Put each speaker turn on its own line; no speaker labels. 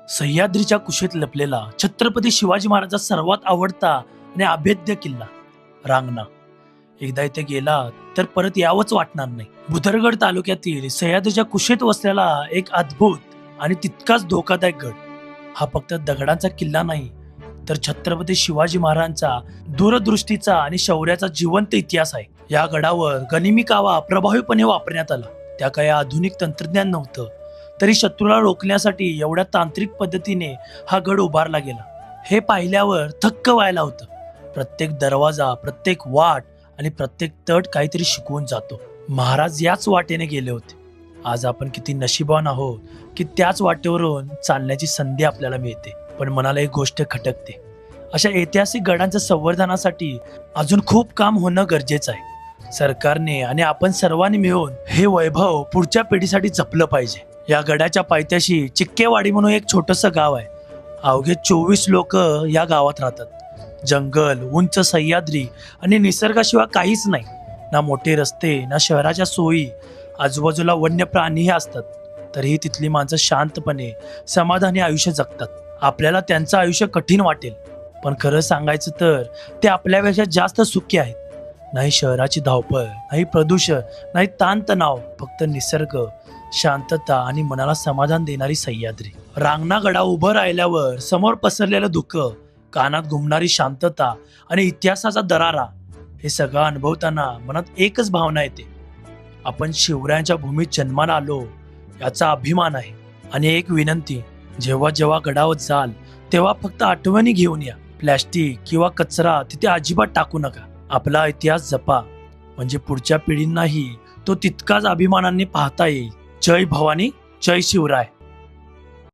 सह्याद्रीच्या कुशीत लपलेला छत्रपती शिवाजी महाराजांचा सर्वात आवडता आणि अभेद्य किल्ला रांगणा. एकदा इथे गेला तर परत यावंच वाटणार नाही. बुधरगड तालुक्यातील सह्याद्रीच्या कुशीत वसलेला एक अद्भुत आणि तितकाच धोकादायक गड. हा फक्त दगडांचा किल्ला नाही, तर छत्रपती शिवाजी महाराजांचा दूरदृष्टीचा आणि शौर्याचा जिवंत इतिहास आहे. या गडावर गनिमी कावा प्रभावीपणे वापरण्यात आला. त्या काही आधुनिक तंत्रज्ञान नव्हतं, तरी शत्रूला रोखण्यासाठी एवढ्या तांत्रिक पद्धतीने हा गड उभारला गेला. हे पाहिल्यावर थक्क व्हायला होतं. प्रत्येक दरवाजा, प्रत्येक वाट आणि प्रत्येक तट काहीतरी शिकवून जातो. महाराज याच वाटेने गेले होते. आज आपण किती नशिबान आहोत की त्याच वाटेवरून चालण्याची संधी आपल्याला मिळते. पण मनाला एक गोष्ट खटकते, अशा ऐतिहासिक गडांच्या संवर्धनासाठी अजून खूप काम होणं गरजेचं आहे. सरकारने आणि आपण सर्वांनी मिळून हे वैभव पुढच्या पिढीसाठी जपलं पाहिजे. या गडाच्या पायथ्याशी चिक्केवाडी म्हणून एक छोटंसं गाव आहे. अवघे 24 लोक या गावात राहतात. जंगल, उंच सह्याद्री आणि निसर्गाशिवाय काहीच नाही. ना मोठे रस्ते, ना शहराच्या सोयी. आजूबाजूला वन्य प्राणीही असतात, तरीही तिथली माणसं शांतपणे समाधानी आयुष्य जगतात. आपल्याला त्यांचं आयुष्य कठीण वाटेल, पण खरं सांगायचं तर ते आपल्यापेक्षा जास्त सुखी आहेत. नाही शहराची धावपळ, नाही प्रदूषण, नाही ताणतणाव, फक्त निसर्ग, शांतता आणि मनाला समाधान देणारी सह्याद्री. रांगणा गडावर उभं राहिल्यावर समोर पसरलेलं दुःख, कानात घुमणारी शांतता आणि इतिहासाचा दरारा, हे सगळं अनुभवताना मनात एकच भावना येते. आपण शिवरायांच्या भूमीत जन्माला आलो याचा अभिमान आहे. आणि एक विनंती, जेव्हा जेव्हा गडावर जाल तेव्हा फक्त आठवणी घेऊन या. प्लॅस्टिक किंवा कचरा तिथे अजिबात टाकू नका. आपला इतिहास जपा, म्हणजे पुढच्या पिढींनाही तो तितकाच अभिमानाने पाहता येईल. जय भवानी, जय शिवराय.